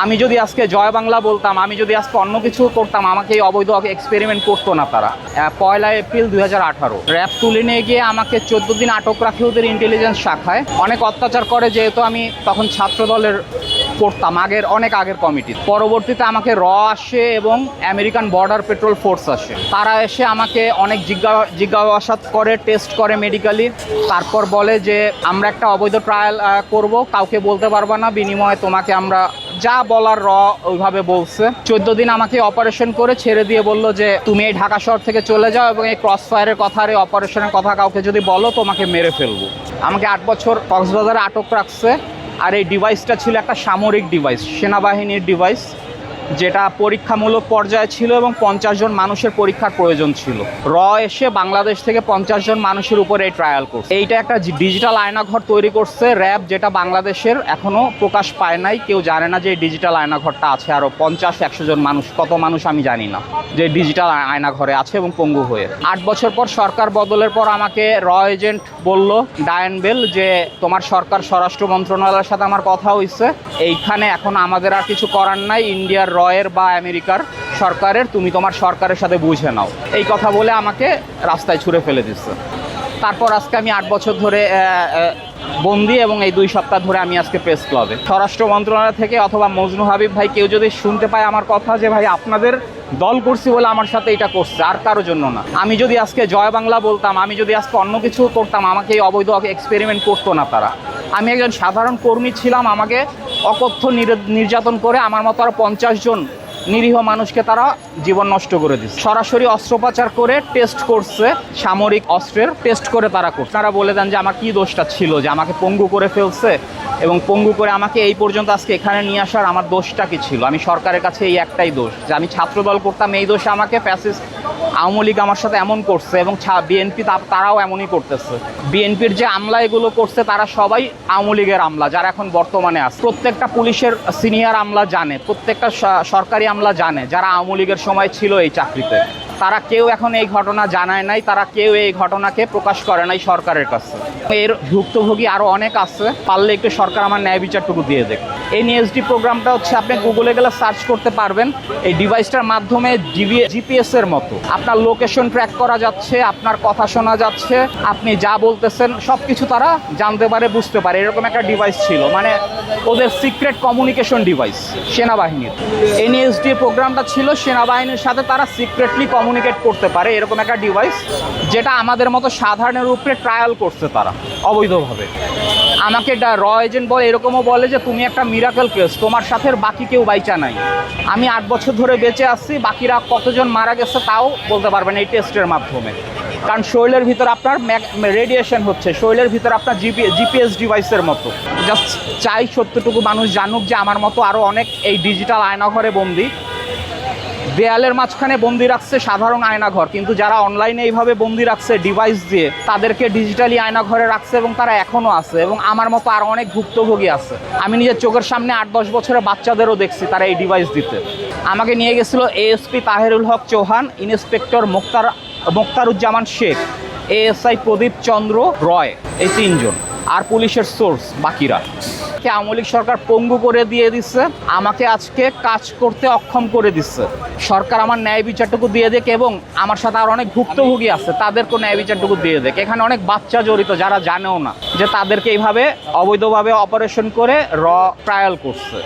আমি যদি আজকে জয় বাংলা বলতাম, আমি যদি আজকে অন্য কিছু করতাম, আমাকে এই অবৈধ এক্সপেরিমেন্ট করতো না তারা। 1 এপ্রিল 2018 র্যাব তুলে নিয়ে গিয়ে আমাকে 14 দিন আটক রাখে ওদের ইন্টেলিজেন্স শাখায়। অনেক অত্যাচার করে, যেহেতু আমি তখন ছাত্র দলের করতাম, অনেক আগের কমিটি। পরবর্তীতে আমাকে আসে এবং আমেরিকান বর্ডার পেট্রোল ফোর্স আসে। তারা এসে আমাকে অনেক জিজ্ঞাসাবাদ করে, টেস্ট করে মেডিকেলি। তারপর বলে যে আমরা একটা অবৈধ ট্রায়াল করব, কাউকে বলতে পারবা না, বিনিময়ে তোমাকে আমরা যা বলার ওইভাবে বলছে। 14 দিন আমাকে অপারেশন করে ছেড়ে দিয়ে বললো যে তুমি এই ঢাকা শহর থেকে চলে যাও এবং এই ক্রস ফায়ারের কথা আর এই অপারেশনের কথা কাউকে যদি বলো তোমাকে মেরে ফেলবো। আমাকে 8 বছর কক্সবাজারে আটক রাখছে। আর এই ডিভাইসটা ছিল একটা সামরিক ডিভাইস, সেনাবাহিনীর ডিভাইস, যেটা পরীক্ষামূলক পর্যায়ে ছিল এবং 50 জন মানুষের পরীক্ষার প্রয়োজন ছিল। এসে বাংলাদেশ থেকে 50 জন মানুষের উপরে এই ট্রায়াল করছে। এইটা একটা ডিজিটাল আয়নাঘর তৈরি করছে র্যাব, যেটা বাংলাদেশের এখনও প্রকাশ পায় নাই। কেউ জানে না যে এই ডিজিটাল আয়নাঘরটা আছে। আরও 50-100 জন মানুষ, কত মানুষ আমি জানি না, যে ডিজিটাল আয়নাঘরে আছে এবং পঙ্গু হয়ে। 8 বছর পর সরকার বদলের পর আমাকে এজেন্ট বলল, ডায়ান বেল, যে তোমার সরকার স্বরাষ্ট্র মন্ত্রণালয়ের সাথে আমার কথা হয়েছে, এইখানে এখন আমাদের আর কিছু করার নাই, ইন্ডিয়ার বা আমেরিকার সরকারের, তুমি তোমার সরকারের সাথে বুঝে নাও। এই কথা বলে আমাকে রাস্তায় ছুঁড়ে ফেলে দিচ্ছে। তারপর আজকে আমি 8 বছর ধরে বন্দি এবং এই 2 সপ্তাহ ধরে আমি আজকে প্রেস ক্লাবে। স্বরাষ্ট্র মন্ত্রণালয় থেকে অথবা মজনু হাবিব ভাই কেউ যদি শুনতে পায় আমার কথা, যে ভাই আপনাদের দল করছি বলে আমার সাথে এটা করছে, আর কারোর জন্য না। আমি যদি আজকে জয় বাংলা বলতাম, আমি যদি আজকে অন্য কিছু করতাম, আমাকে এই অবৈধ এক্সপেরিমেন্ট করতো না তারা। আমি একজন সাধারণ কর্মী ছিলাম, আমাকে অকথ্য নির্যাতন করে আমার মতো আরও 50 জন নিরীহ মানুষকে তারা জীবন নষ্ট করে দিচ্ছে। সরাসরি অস্ত্রোপচার করে টেস্ট করছে, সামরিক অস্ত্রের টেস্ট করে তারা করছে। তারা বলে দেন যে আমার কী দোষটা ছিল, যে আমাকে পঙ্গু করে ফেলছে এবং পঙ্গু করে আমাকে এই পর্যন্ত আজকে এখানে নিয়ে আসার আমার দোষটা কি ছিল। আমি সরকারের কাছে এই একটাই দোষ, যে আমি ছাত্রদল করতাম, এই দোষে আমাকে ফ্যাসিস্ট আওয়ামী লীগ আমার সাথে এমন করছে এবং বিএনপি তারাও এমনই করতেছে। বিএনপির যে আমলা এগুলো করছে তারা সবাই আওয়ামী লীগের আমলা, যারা এখন বর্তমানে আছে। প্রত্যেকটা পুলিশের সিনিয়র আমলা জানে, প্রত্যেকটা সরকারি আমলা জানে, যারা আওয়ামী লীগের সময় ছিল এই চাকরিতে। তারা কেউ এখন এই ঘটনা জানায় নাই, তারা কেউ এই ঘটনাকে প্রকাশ করে নাই সরকারের কাছে। এর ভুক্তভোগী আরও অনেক আছে, পারলে একটু সরকার আমার ন্যায় বিচারটুকু দিয়ে দেখ। এনএসডি প্রোগ্রামটা হচ্ছে, আপনি গুগলে গেলে সার্চ করতে পারবেন, এই ডিভাইসটার মাধ্যমে জিপিএসের মতো আপনার লোকেশন ট্র্যাক করা যাচ্ছে, আপনার কথা শোনা যাচ্ছে, আপনি যা বলতেছেন সব কিছু তারা জানতে পারে, বুঝতে পারে। এরকম একটা ডিভাইস ছিল, মানে ওদের সিক্রেট কমিউনিকেশন ডিভাইস সেনাবাহিনীর। এনএসডি প্রোগ্রামটা ছিল সেনাবাহিনীর সাথে তারা সিক্রেটলি কমিউনিকেট করতে পারে, এরকম একটা ডিভাইস, যেটা আমাদের মতো সাধারণের উপরে ট্রায়াল করছে তারা অবৈধভাবে। আমাকে এজেন্ট বলে, এরকমও বলে যে তুমি একটা মিরাকেল কেস, তোমার সাথে বাকি কেউ বাইচা নাই। আমি 8 বছর ধরে বেঁচে আসছি, বাকিরা কতজন মারা গেছে তাও বলতে পারবেন এই টেস্টের মাধ্যমে। কারণ শরীরের ভিতর আপনার রেডিয়েশন হচ্ছে, শরীরের ভিতর আপনার জিপিএস ডিভাইসের মতো। জাস্ট চাই সত্যটুকু মানুষ জানুক যে আমার মতো আরও অনেক এই ডিজিটাল আয়নাঘরে বন্দি। দেয়ালের মাঝখানে বন্দি রাখছে সাধারণ আয়নাঘর, কিন্তু যারা অনলাইনে এইভাবে বন্দি রাখছে ডিভাইস দিয়ে, তাদেরকে ডিজিটালি আয়নাঘরে রাখছে এবং তারা এখনও আছে। এবং আমার মতো আরও অনেক ভুক্তভোগী আছে। আমি নিজের চোখের সামনে 8-10 বছরের বাচ্চাদেরও দেখছি তারা এই ডিভাইস দিতে। আমাকে নিয়ে গেছিল এএসপি তাহেরুল হক চৌহান, ইন্সপেক্টর মোক্তারুজ্জামান শেখ, এএসআই প্রদীপ চন্দ্র রয়, এই 3 জন, আর পুলিশের সোর্স বাকিরা। আওয়ামী লীগ সরকার পঙ্গু করে দিয়ে দিচ্ছে, আমাকে আজকে কাজ করতে অক্ষম করে দিচ্ছে। সরকার আমার ন্যায় বিচারটুকু দিয়ে দেখ, এবং আমার সাথে আর অনেক ভুক্তভোগী আছে তাদেরকেও ন্যায় বিচারটুকু দিয়ে দেখ। এখানে অনেক বাচ্চা জড়িত যারা জানেও না যে তাদেরকে এইভাবে অবৈধভাবে অপারেশন করে ট্রায়াল করছে।